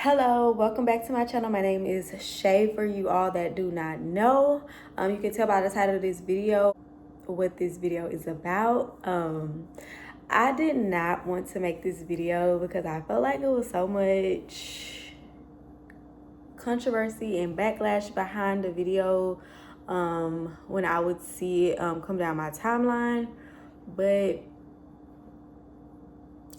Hello, welcome back to my channel. My name is Shay, for you all that do not know. You can tell by the title of this video what this video is about. I did not want to make this video because I felt like it was so much controversy and backlash behind the video when I would see it come down my timeline, but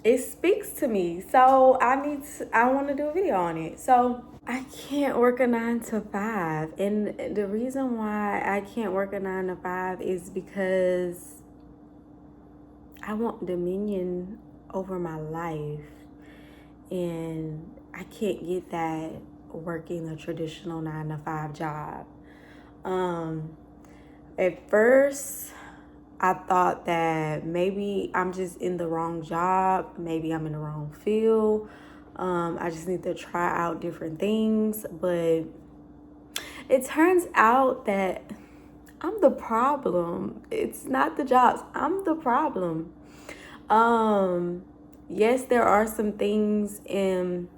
it speaks to me, so I want to do a video on it. So I can't work a 9 to 5, and the reason why I can't work a 9 to 5 is because I want dominion over my life, and I can't get that working a traditional 9 to 5 job. At first I thought that maybe I'm just in the wrong job. Maybe I'm in the wrong field. I just need to try out different things. But it turns out that I'm the problem. It's not the jobs. I'm the problem. Yes, there are some things in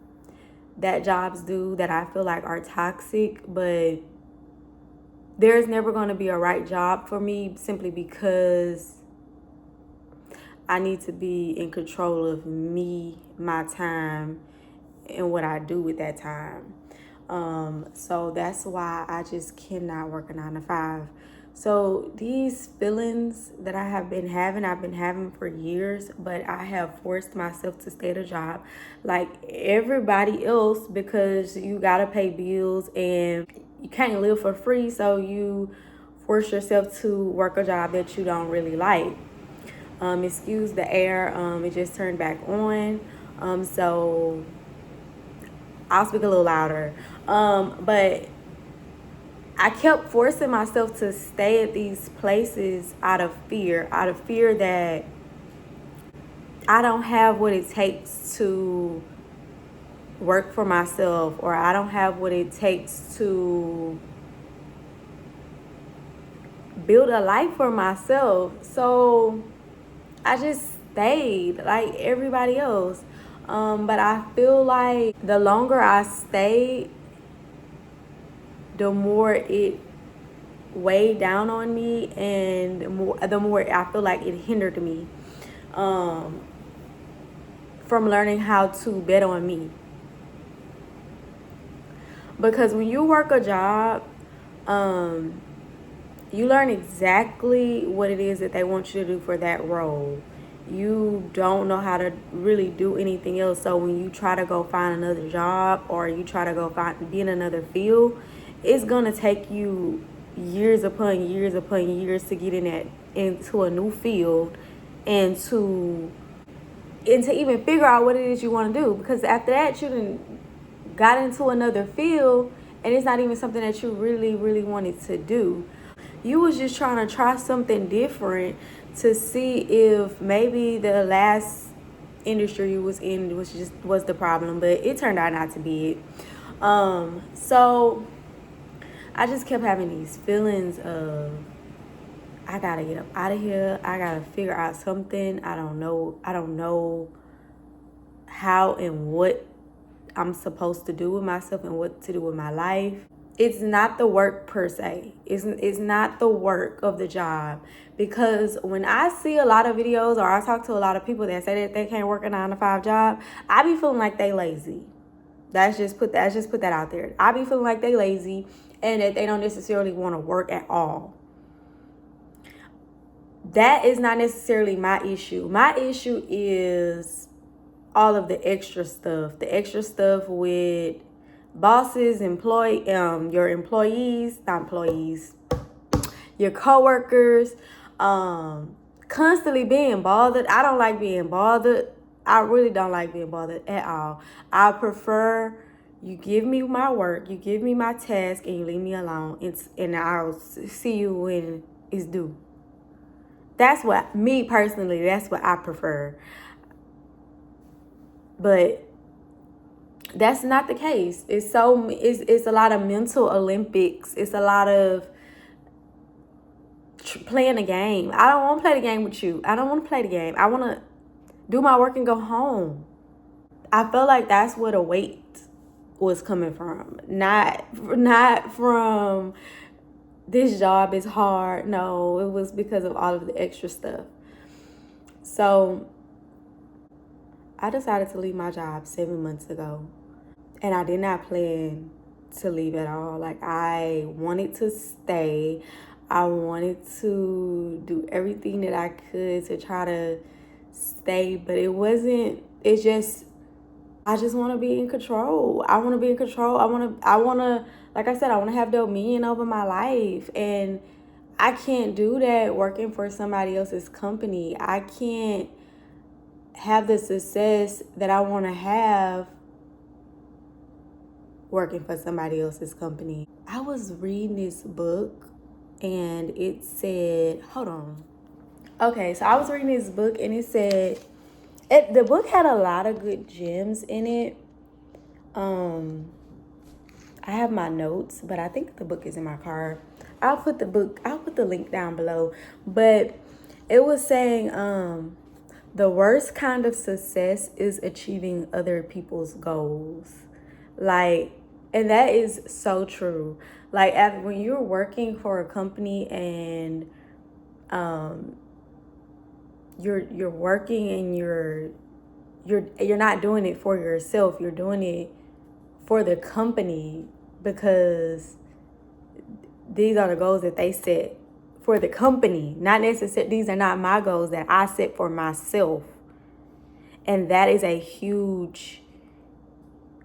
that jobs do that I feel like are toxic, but there's never going to be a right job for me simply because I need to be in control of me, my time, and what I do with that time. So that's why I just cannot work a 9 to 5. So these feelings that I've been having for years, but I have forced myself to stay at a job like everybody else because you gotta pay bills and you can't live for free. So you force yourself to work a job that you don't really like. Excuse the air. It just turned back on. So I'll speak a little louder. But I kept forcing myself to stay at these places out of fear that I don't have what it takes to work for myself, or I don't have what it takes to build a life for myself. So I just stayed like everybody else. But I feel like the longer I stayed, the more it weighed down on me, and the more I feel like it hindered me from learning how to bet on me. Because when you work a job, you learn exactly what it is that they want you to do for that role. You don't know how to really do anything else. So when you try to go find another job, or you try to go be in another field, it's gonna take you years upon years upon years to get into a new field, and to even figure out what it is you want to do. Because after that, you done got into another field, and it's not even something that you really wanted to do. You was just trying to try something different to see if maybe the last industry you was in was the problem, but it turned out not to be it. So I just kept having these feelings of, I gotta get up out of here. I gotta figure out something. I don't know how and what I'm supposed to do with myself and what to do with my life. It's not the work per se. It's not the work of the job. Because when I see a lot of videos, or I talk to a lot of people that say that they can't work a 9 to 5 job, I be feeling like they lazy. Let's just put that out there. I be feeling like they lazy, and that they don't necessarily want to work at all. That is not necessarily my issue. My issue is all of the extra stuff. The extra stuff with bosses, your employees, not employees, your coworkers, constantly being bothered. I don't like being bothered. I really don't like being bothered at all. I prefer you give me my work, you give me my task, and you leave me alone, and I'll see you when it's due. That's what, me personally, that's what I prefer. But that's not the case. It's a lot of mental Olympics. It's a lot of playing a game. I don't want to play the game with you. I don't want to play the game. I want to do my work and go home. I feel like that's what a weight was coming from. Not from this job is hard. No, it was because of all of the extra stuff. So I decided to leave my job 7 months ago. And I did not plan to leave at all. Like, I wanted to stay. I wanted to do everything that I could to try to stay, but it's just, I just want to be in control. I want to be in control. Like I said, I want to have dominion over my life. And I can't do that working for somebody else's company. I can't have the success that I want to have working for somebody else's company. I was reading this book and it said, hold on. Okay, so I was reading this book and it said, the book had a lot of good gems in it. I have my notes, but I think the book is in my car. I'll put the link down below. But it was saying, the worst kind of success is achieving other people's goals. Like, and that is so true. Like, when you're working for a company and you're working and you're not doing it for yourself, you're doing it for the company, because these are the goals that they set for the company. Not necessarily, these are not my goals that I set for myself. And that is a huge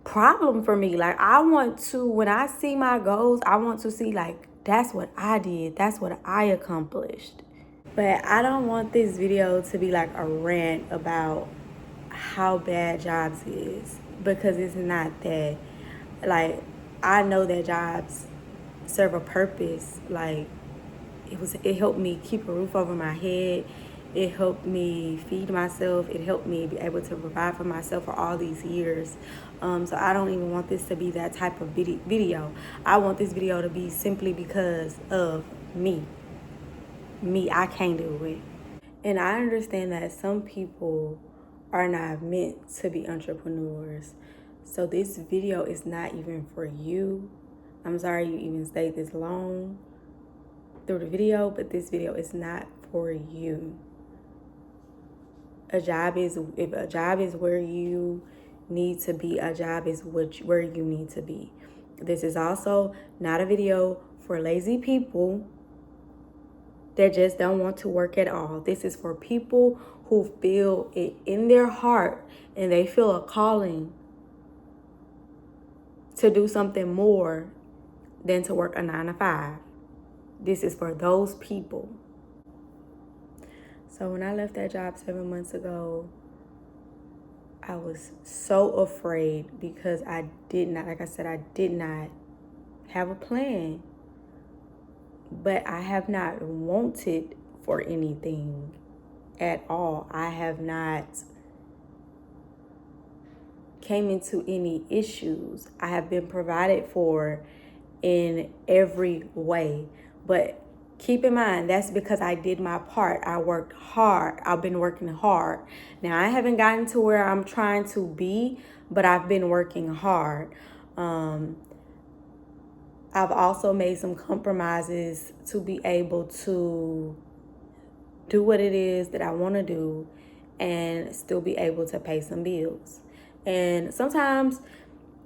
problem for me. Like, I want to, when I see my goals, I want to see, like, that's what I did, that's what I accomplished. But I don't want this video to be like a rant about how bad jobs is, because it's not that. Like, I know that jobs serve a purpose. Like, it helped me keep a roof over my head. It helped me feed myself. It helped me be able to provide for myself for all these years. So I don't even want this to be that type of video. I want this video to be simply because of me. I can't do it. And I understand that some people are not meant to be entrepreneurs. So this video is not even for you. I'm sorry you even stayed this long through the video, but this video is not for you. If a job is where you need to be, a job is where you need to be. This is also not a video for lazy people that just don't want to work at all. This is for people who feel it in their heart and they feel a calling to do something more than to work a 9-to-5. This is for those people. So when I left that job 7 months ago, I was so afraid because I did not have a plan. But I have not wanted for anything at all. I have not came into any issues. I have been provided for in every way. But keep in mind, that's because I did my part. I worked hard. I've been working hard. Now, I haven't gotten to where I'm trying to be, but I've been working hard. I've also made some compromises to be able to do what it is that I want to do and still be able to pay some bills. And sometimes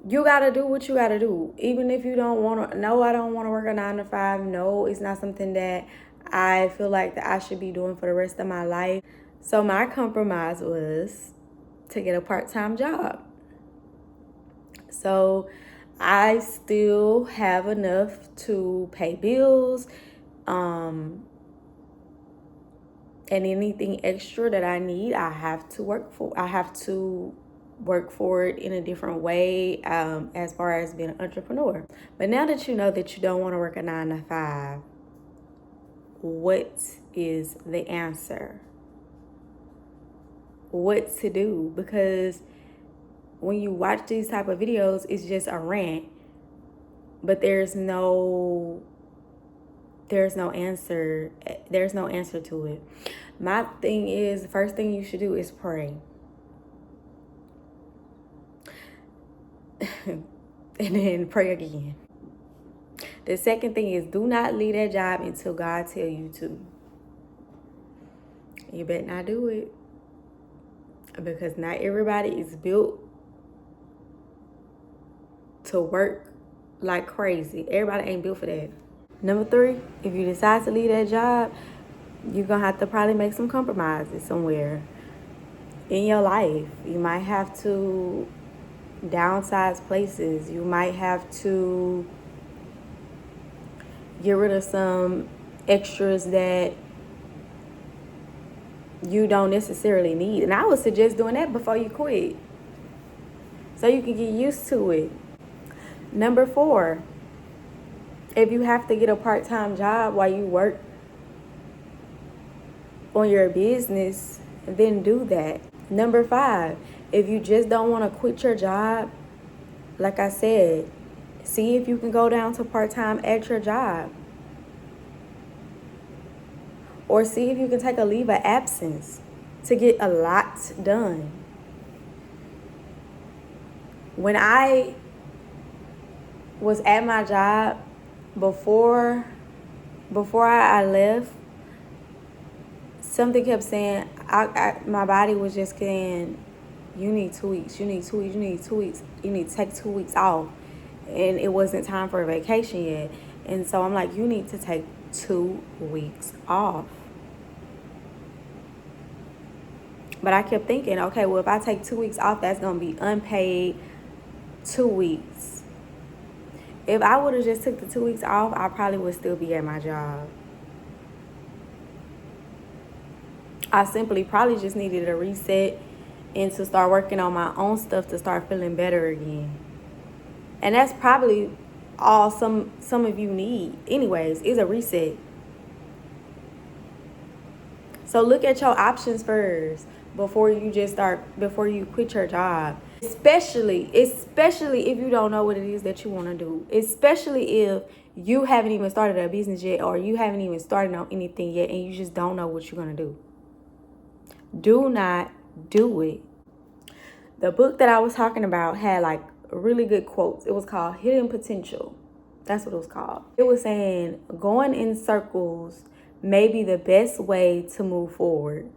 you got to do what you got to do. Even if you don't want to, no, I don't want to work a 9-to-5. No, it's not something that I feel like that I should be doing for the rest of my life. So my compromise was to get a part-time job. So I still have enough to pay bills, and anything extra that I need, I have to work for. I have to work for it in a different way, as far as being an entrepreneur. But now that you know that you don't want to work a 9-to-5, what is the answer? What to do? Because when you watch these type of videos, it's just a rant, but there's no answer. There's no answer to it. My thing is, the first thing you should do is pray. and then pray again. The second thing is, do not leave that job until God tell you to. You better not do it, because not everybody is built to work like crazy. Everybody ain't built for that. Number 3, if you decide to leave that job, you're gonna have to probably make some compromises somewhere in your life. You might have to downsize places. You might have to get rid of some extras that you don't necessarily need. And I would suggest doing that before you quit, so you can get used to it. Number 4, if you have to get a part-time job while you work on your business, then do that. Number 5, if you just don't want to quit your job, like I said, see if you can go down to part-time at your job. Or see if you can take a leave of absence to get a lot done. When I was at my job before I left, something kept saying, my body was just saying, you need 2 weeks, you need 2 weeks, you need 2 weeks, you need to take 2 weeks off. And it wasn't time for a vacation yet. And so I'm like, you need to take 2 weeks off. But I kept thinking, okay, well, if I take 2 weeks off, that's going to be unpaid 2 weeks. If I would have just took the 2 weeks off, I probably would still be at my job. I simply probably just needed a reset and to start working on my own stuff to start feeling better again. And that's probably all some of you need anyways, is a reset. So look at your options first before you quit your job. Especially if you don't know what it is that you want to do. Especially if you haven't even started a business yet, or you haven't even started on anything yet, and you just don't know what you're going to do. Do not do it. The book that I was talking about had like really good quotes. It was called Hidden Potential. That's what it was called. It was saying going in circles may be the best way to move forward.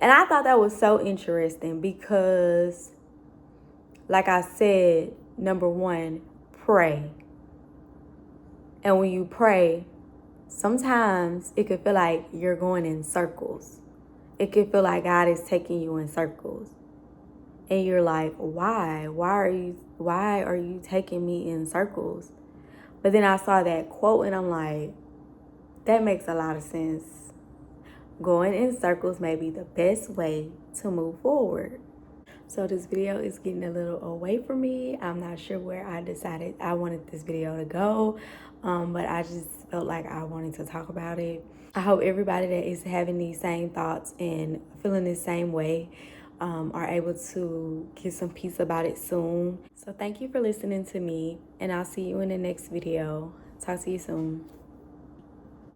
And I thought that was so interesting because, like I said, number 1, pray. And when you pray, sometimes it could feel like you're going in circles. It could feel like God is taking you in circles. And you're like, why? Why are you taking me in circles? But then I saw that quote and I'm like, that makes a lot of sense. Going in circles may be the best way to move forward. So this video is getting a little away from me. I'm not sure where I decided I wanted this video to go, but I just felt like I wanted to talk about it. I hope everybody that is having these same thoughts and feeling the same way are able to get some peace about it soon. So thank you for listening to me, and I'll see you in the next video. Talk to you soon.